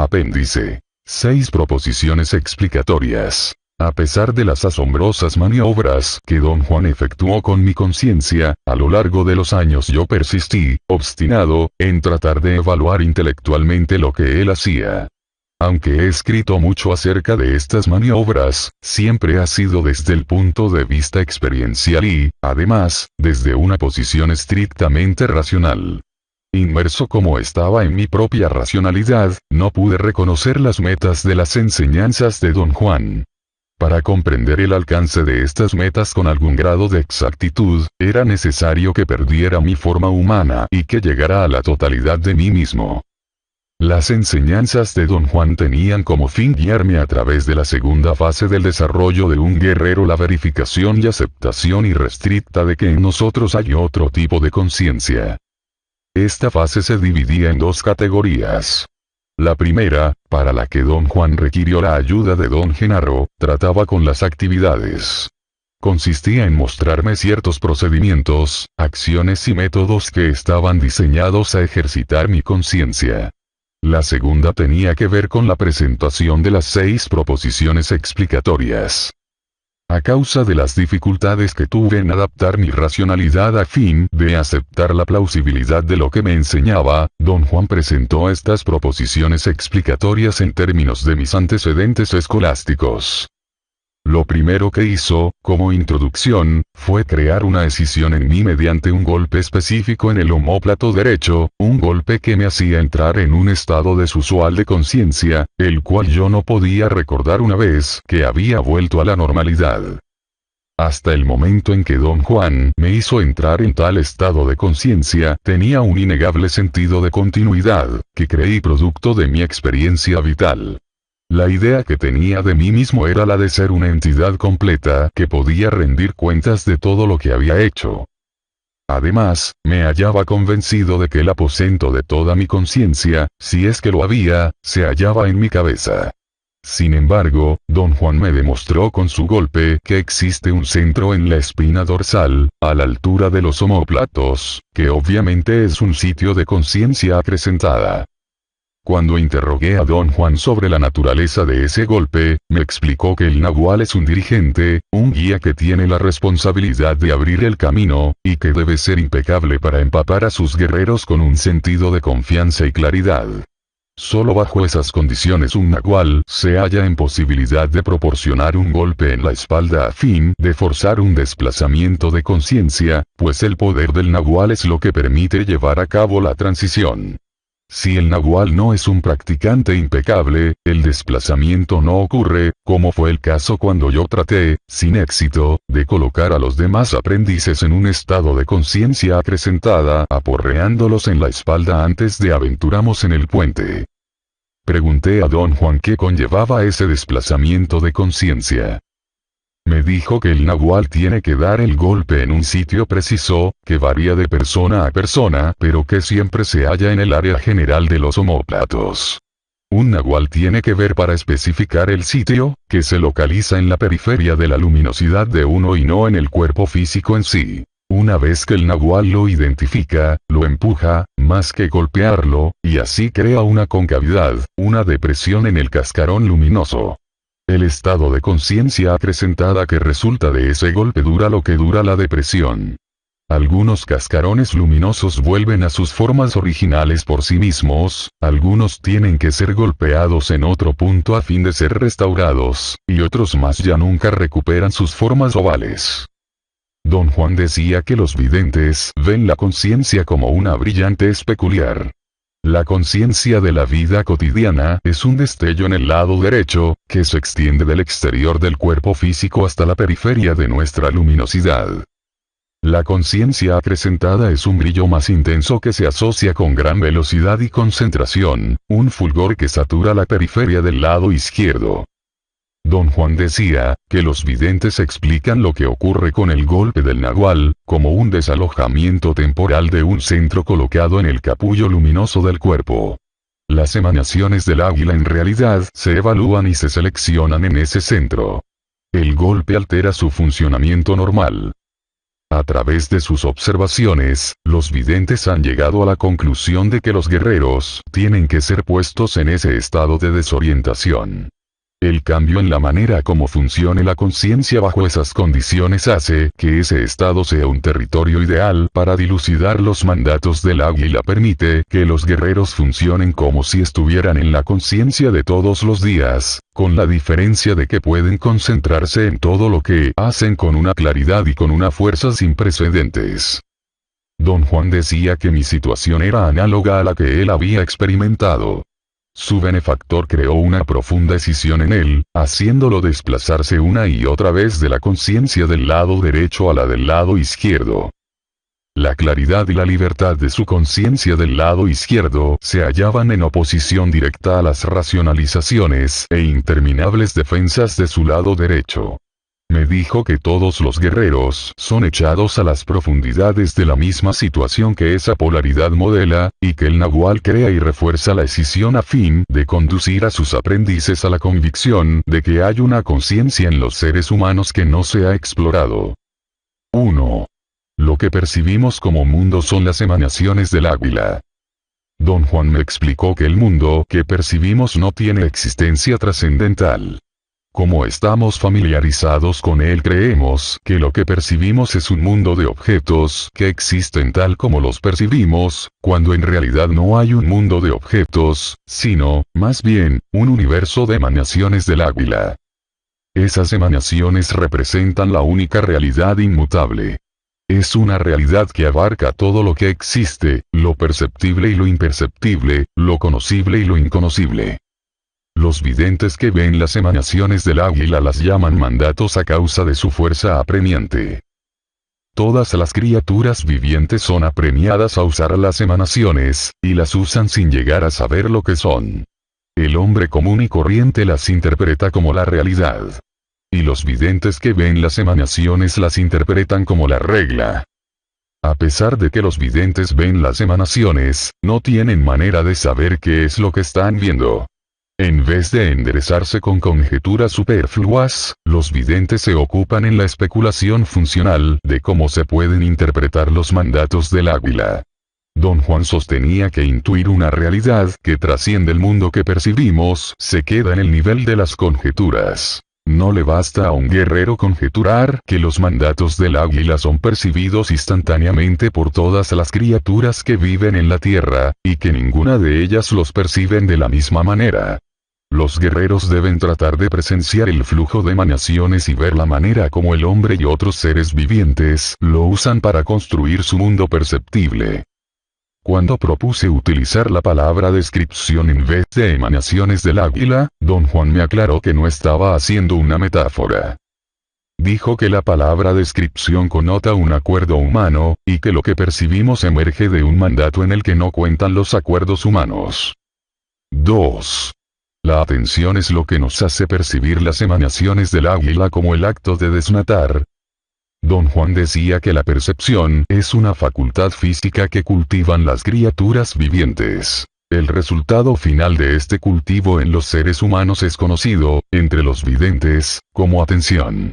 apéndice. 6 proposiciones explicatorias. A pesar de las asombrosas maniobras que don Juan efectuó con mi conciencia, a lo largo de los años yo persistí, obstinado, en tratar de evaluar intelectualmente lo que él hacía. Aunque he escrito mucho acerca de estas maniobras, siempre ha sido desde el punto de vista experiencial y, además, desde una posición estrictamente racional. Inmerso como estaba en mi propia racionalidad, no pude reconocer las metas de las enseñanzas de don Juan. Para comprender el alcance de estas metas con algún grado de exactitud, era necesario que perdiera mi forma humana y que llegara a la totalidad de mí mismo. Las enseñanzas de don Juan tenían como fin guiarme a través de la segunda fase del desarrollo de un guerrero, la verificación y aceptación irrestricta de que en nosotros hay otro tipo de conciencia. Esta fase se dividía en 2 categorías. La primera, para la que don Juan requirió la ayuda de don Genaro, trataba con las actividades. Consistía en mostrarme ciertos procedimientos, acciones y métodos que estaban diseñados a ejercitar mi conciencia. La segunda tenía que ver con la presentación de las 6 proposiciones explicatorias. A causa de las dificultades que tuve en adaptar mi racionalidad a fin de aceptar la plausibilidad de lo que me enseñaba, don Juan presentó estas proposiciones explicatorias en términos de mis antecedentes escolásticos. Lo primero que hizo, como introducción, fue crear una escisión en mí mediante un golpe específico en el omóplato derecho, un golpe que me hacía entrar en un estado desusual de conciencia, el cual yo no podía recordar una vez que había vuelto a la normalidad. Hasta el momento en que don Juan me hizo entrar en tal estado de conciencia, tenía un innegable sentido de continuidad, que creí producto de mi experiencia vital. La idea que tenía de mí mismo era la de ser una entidad completa que podía rendir cuentas de todo lo que había hecho. Además, me hallaba convencido de que el aposento de toda mi conciencia, si es que lo había, se hallaba en mi cabeza. Sin embargo, don Juan me demostró con su golpe que existe un centro en la espina dorsal, a la altura de los omóplatos, que obviamente es un sitio de conciencia acrecentada. Cuando interrogué a don Juan sobre la naturaleza de ese golpe, me explicó que el nahual es un dirigente, un guía que tiene la responsabilidad de abrir el camino, y que debe ser impecable para empapar a sus guerreros con un sentido de confianza y claridad. Solo bajo esas condiciones un nahual se halla en posibilidad de proporcionar un golpe en la espalda a fin de forzar un desplazamiento de conciencia, pues el poder del nahual es lo que permite llevar a cabo la transición. Si el nahual no es un practicante impecable, el desplazamiento no ocurre, como fue el caso cuando yo traté, sin éxito, de colocar a los demás aprendices en un estado de conciencia acrecentada, aporreándolos en la espalda antes de aventuramos en el puente. Pregunté a don Juan qué conllevaba ese desplazamiento de conciencia. Me dijo que el nahual tiene que dar el golpe en un sitio preciso, que varía de persona a persona, pero que siempre se halla en el área general de los omóplatos. Un nahual tiene que ver para especificar el sitio, que se localiza en la periferia de la luminosidad de uno y no en el cuerpo físico en sí. Una vez que el nahual lo identifica, lo empuja, más que golpearlo, y así crea una concavidad, una depresión en el cascarón luminoso. El estado de conciencia acrecentada que resulta de ese golpe dura lo que dura la depresión. Algunos cascarones luminosos vuelven a sus formas originales por sí mismos, algunos tienen que ser golpeados en otro punto a fin de ser restaurados, y otros más ya nunca recuperan sus formas ovales. Don Juan decía que los videntes ven la conciencia como una brillante es peculiar. La conciencia de la vida cotidiana es un destello en el lado derecho, que se extiende del exterior del cuerpo físico hasta la periferia de nuestra luminosidad. La conciencia acrecentada es un brillo más intenso que se asocia con gran velocidad y concentración, un fulgor que satura la periferia del lado izquierdo. Don Juan decía, que los videntes explican lo que ocurre con el golpe del nahual, como un desalojamiento temporal de un centro colocado en el capullo luminoso del cuerpo. Las emanaciones del águila en realidad se evalúan y se seleccionan en ese centro. El golpe altera su funcionamiento normal. A través de sus observaciones, los videntes han llegado a la conclusión de que los guerreros tienen que ser puestos en ese estado de desorientación. El cambio en la manera como funcione la conciencia bajo esas condiciones hace que ese estado sea un territorio ideal para dilucidar los mandatos del águila. Permite que los guerreros funcionen como si estuvieran en la conciencia de todos los días, con la diferencia de que pueden concentrarse en todo lo que hacen con una claridad y con una fuerza sin precedentes. Don Juan decía que mi situación era análoga a la que él había experimentado. Su benefactor creó una profunda escisión en él, haciéndolo desplazarse una y otra vez de la conciencia del lado derecho a la del lado izquierdo. La claridad y la libertad de su conciencia del lado izquierdo se hallaban en oposición directa a las racionalizaciones e interminables defensas de su lado derecho. Me dijo que todos los guerreros son echados a las profundidades de la misma situación que esa polaridad modela, y que el Nahual crea y refuerza la escisión a fin de conducir a sus aprendices a la convicción de que hay una conciencia en los seres humanos que no se ha explorado. 1. Lo que percibimos como mundo son las emanaciones del águila. Don Juan me explicó que el mundo que percibimos no tiene existencia trascendental. Como estamos familiarizados con él, creemos que lo que percibimos es un mundo de objetos que existen tal como los percibimos, cuando en realidad no hay un mundo de objetos, sino, más bien, un universo de emanaciones del águila. Esas emanaciones representan la única realidad inmutable. Es una realidad que abarca todo lo que existe, lo perceptible y lo imperceptible, lo conocible y lo inconocible. Los videntes que ven las emanaciones del águila las llaman mandatos a causa de su fuerza apremiante. Todas las criaturas vivientes son apremiadas a usar las emanaciones, y las usan sin llegar a saber lo que son. El hombre común y corriente las interpreta como la realidad. Y los videntes que ven las emanaciones las interpretan como la regla. A pesar de que los videntes ven las emanaciones, no tienen manera de saber qué es lo que están viendo. En vez de enderezarse con conjeturas superfluas, los videntes se ocupan en la especulación funcional de cómo se pueden interpretar los mandatos del águila. Don Juan sostenía que intuir una realidad que trasciende el mundo que percibimos se queda en el nivel de las conjeturas. No le basta a un guerrero conjeturar que los mandatos del águila son percibidos instantáneamente por todas las criaturas que viven en la tierra, y que ninguna de ellas los perciben de la misma manera. Los guerreros deben tratar de presenciar el flujo de emanaciones y ver la manera como el hombre y otros seres vivientes lo usan para construir su mundo perceptible. Cuando propuse utilizar la palabra descripción en vez de emanaciones del águila, Don Juan me aclaró que no estaba haciendo una metáfora. Dijo que la palabra descripción connota un acuerdo humano, y que lo que percibimos emerge de un mandato en el que no cuentan los acuerdos humanos. 2. La atención es lo que nos hace percibir las emanaciones del águila como el acto de desnatar. Don Juan decía que la percepción es una facultad física que cultivan las criaturas vivientes. El resultado final de este cultivo en los seres humanos es conocido, entre los videntes, como atención.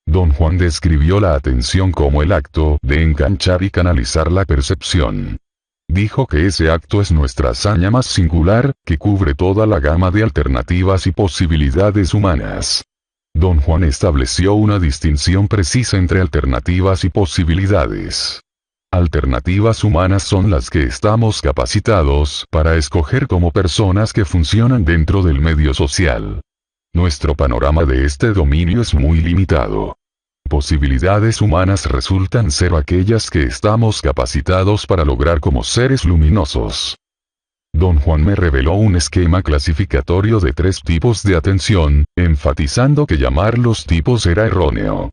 Don Juan describió la atención como el acto de enganchar y canalizar la percepción. Dijo que ese acto es nuestra hazaña más singular, que cubre toda la gama de alternativas y posibilidades humanas. Don Juan estableció una distinción precisa entre alternativas y posibilidades. Alternativas humanas son las que estamos capacitados para escoger como personas que funcionan dentro del medio social. Nuestro panorama de este dominio es muy limitado. Posibilidades humanas resultan ser aquellas que estamos capacitados para lograr como seres luminosos. Don Juan me reveló un esquema clasificatorio de 3 tipos de atención, enfatizando que llamarlos tipos era erróneo.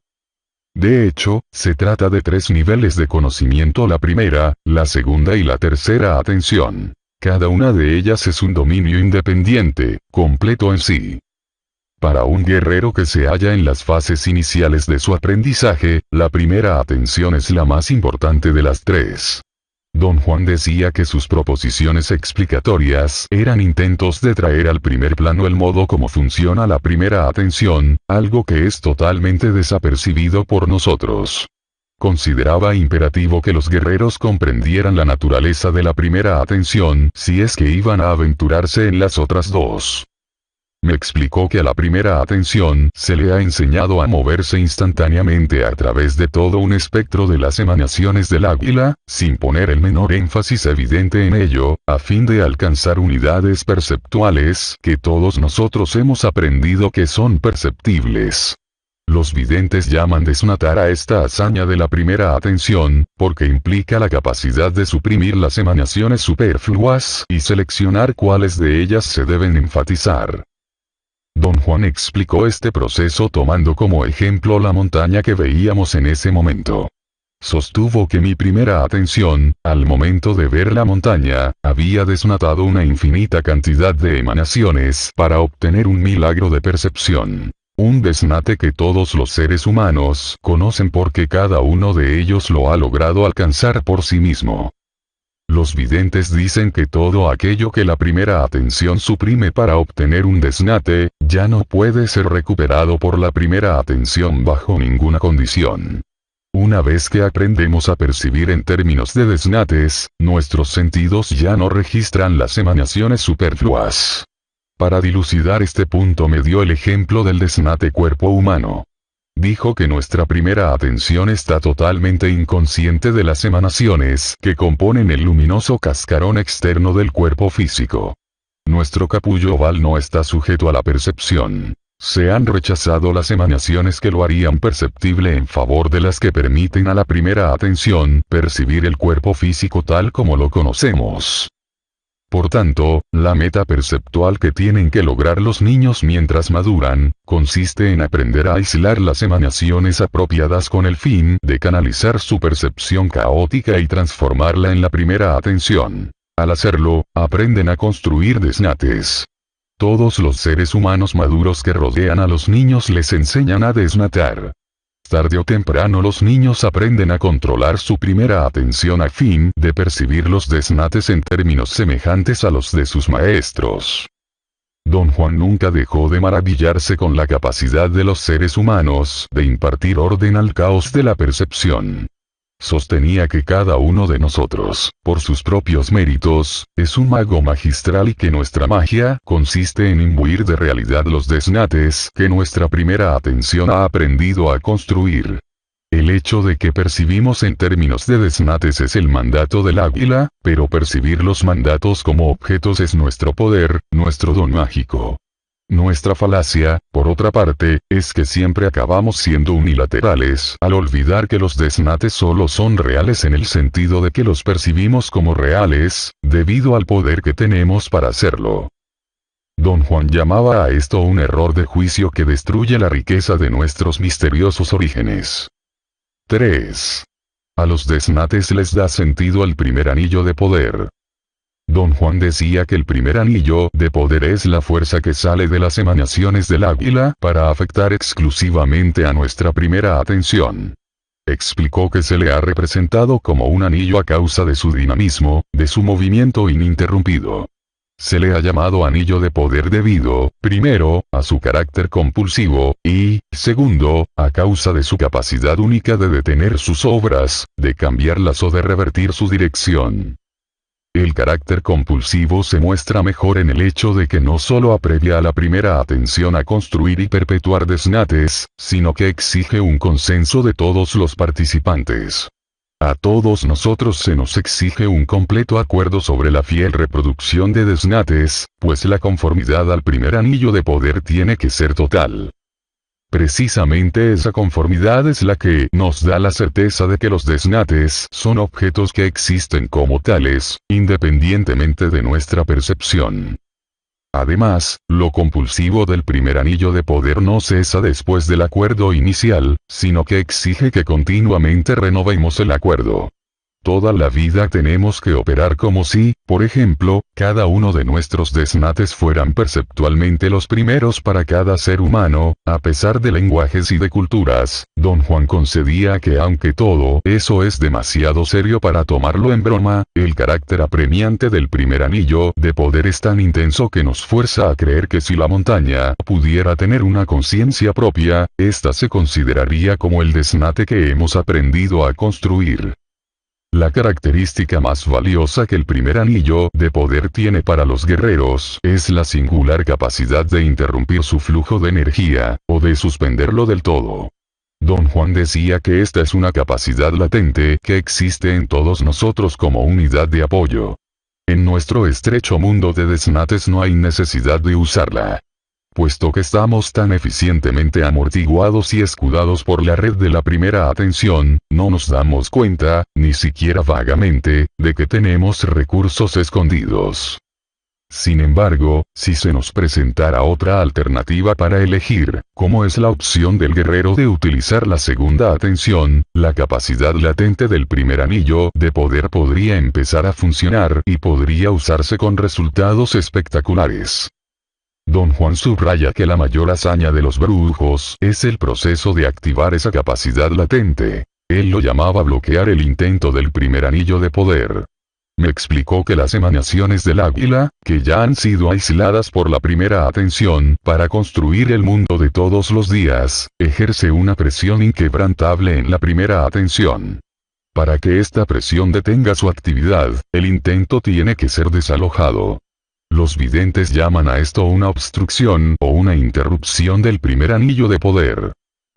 De hecho, se trata de 3 niveles de conocimiento: la primera, la segunda y la tercera atención. Cada una de ellas es un dominio independiente, completo en sí. Para un guerrero que se halla en las fases iniciales de su aprendizaje, la primera atención es la más importante de las 3. Don Juan decía que sus proposiciones explicatorias eran intentos de traer al primer plano el modo como funciona la primera atención, algo que es totalmente desapercibido por nosotros. Consideraba imperativo que los guerreros comprendieran la naturaleza de la primera atención si es que iban a aventurarse en las otras dos. Me explicó que a la primera atención se le ha enseñado a moverse instantáneamente a través de todo un espectro de las emanaciones del águila, sin poner el menor énfasis evidente en ello, a fin de alcanzar unidades perceptuales que todos nosotros hemos aprendido que son perceptibles. Los videntes llaman desnatar a esta hazaña de la primera atención, porque implica la capacidad de suprimir las emanaciones superfluas y seleccionar cuáles de ellas se deben enfatizar. Don Juan explicó este proceso tomando como ejemplo la montaña que veíamos en ese momento. Sostuvo que mi primera atención, al momento de ver la montaña, había desnatado una infinita cantidad de emanaciones para obtener un milagro de percepción. Un desnate que todos los seres humanos conocen porque cada uno de ellos lo ha logrado alcanzar por sí mismo. Los videntes dicen que todo aquello que la primera atención suprime para obtener un desnate, ya no puede ser recuperado por la primera atención bajo ninguna condición. Una vez que aprendemos a percibir en términos de desnates, nuestros sentidos ya no registran las emanaciones superfluas. Para dilucidar este punto me dio el ejemplo del desnate cuerpo humano. Dijo que nuestra primera atención está totalmente inconsciente de las emanaciones que componen el luminoso cascarón externo del cuerpo físico. Nuestro capullo oval no está sujeto a la percepción. Se han rechazado las emanaciones que lo harían perceptible en favor de las que permiten a la primera atención percibir el cuerpo físico tal como lo conocemos. Por tanto, la meta perceptual que tienen que lograr los niños mientras maduran, consiste en aprender a aislar las emanaciones apropiadas con el fin de canalizar su percepción caótica y transformarla en la primera atención. Al hacerlo, aprenden a construir desnates. Todos los seres humanos maduros que rodean a los niños les enseñan a desnatar. Tarde o temprano los niños aprenden a controlar su primera atención a fin de percibir los desnates en términos semejantes a los de sus maestros. Don Juan nunca dejó de maravillarse con la capacidad de los seres humanos de impartir orden al caos de la percepción. Sostenía que cada uno de nosotros, por sus propios méritos, es un mago magistral y que nuestra magia consiste en imbuir de realidad los desnates que nuestra primera atención ha aprendido a construir. El hecho de que percibimos en términos de desnates es el mandato del águila, pero percibir los mandatos como objetos es nuestro poder, nuestro don mágico. Nuestra falacia, por otra parte, es que siempre acabamos siendo unilaterales al olvidar que los desnates solo son reales en el sentido de que los percibimos como reales, debido al poder que tenemos para hacerlo. Don Juan llamaba a esto un error de juicio que destruye la riqueza de nuestros misteriosos orígenes. 3. A los desnates les da sentido el primer anillo de poder. Don Juan decía que el primer anillo de poder es la fuerza que sale de las emanaciones del águila para afectar exclusivamente a nuestra primera atención. Explicó que se le ha representado como un anillo a causa de su dinamismo, de su movimiento ininterrumpido. Se le ha llamado anillo de poder debido, primero, a su carácter compulsivo, y, segundo, a causa de su capacidad única de detener sus obras, de cambiarlas o de revertir su dirección. El carácter compulsivo se muestra mejor en el hecho de que no solo aprevia a la primera atención a construir y perpetuar desnates, sino que exige un consenso de todos los participantes. A todos nosotros se nos exige un completo acuerdo sobre la fiel reproducción de desnates, pues la conformidad al primer anillo de poder tiene que ser total. Precisamente esa conformidad es la que nos da la certeza de que los desnates son objetos que existen como tales, independientemente de nuestra percepción. Además, lo compulsivo del primer anillo de poder no cesa después del acuerdo inicial, sino que exige que continuamente renovemos el acuerdo. Toda la vida tenemos que operar como si, por ejemplo, cada uno de nuestros desnates fueran perceptualmente los primeros para cada ser humano, a pesar de lenguajes y de culturas. Don Juan concedía que aunque todo eso es demasiado serio para tomarlo en broma, el carácter apremiante del primer anillo de poder es tan intenso que nos fuerza a creer que si la montaña pudiera tener una conciencia propia, ésta se consideraría como el desnate que hemos aprendido a construir. La característica más valiosa que el primer anillo de poder tiene para los guerreros es la singular capacidad de interrumpir su flujo de energía, o de suspenderlo del todo. Don Juan decía que esta es una capacidad latente que existe en todos nosotros como unidad de apoyo. En nuestro estrecho mundo de desnates no hay necesidad de usarla. Puesto que estamos tan eficientemente amortiguados y escudados por la red de la primera atención, no nos damos cuenta, ni siquiera vagamente, de que tenemos recursos escondidos. Sin embargo, si se nos presentara otra alternativa para elegir, como es la opción del guerrero de utilizar la segunda atención, la capacidad latente del primer anillo de poder podría empezar a funcionar y podría usarse con resultados espectaculares. Don Juan subraya que la mayor hazaña de los brujos es el proceso de activar esa capacidad latente. Él lo llamaba bloquear el intento del primer anillo de poder. Me explicó que las emanaciones del águila, que ya han sido aisladas por la primera atención para construir el mundo de todos los días, ejerce una presión inquebrantable en la primera atención. Para que esta presión detenga su actividad, el intento tiene que ser desalojado. Los videntes llaman a esto una obstrucción o una interrupción del primer anillo de poder.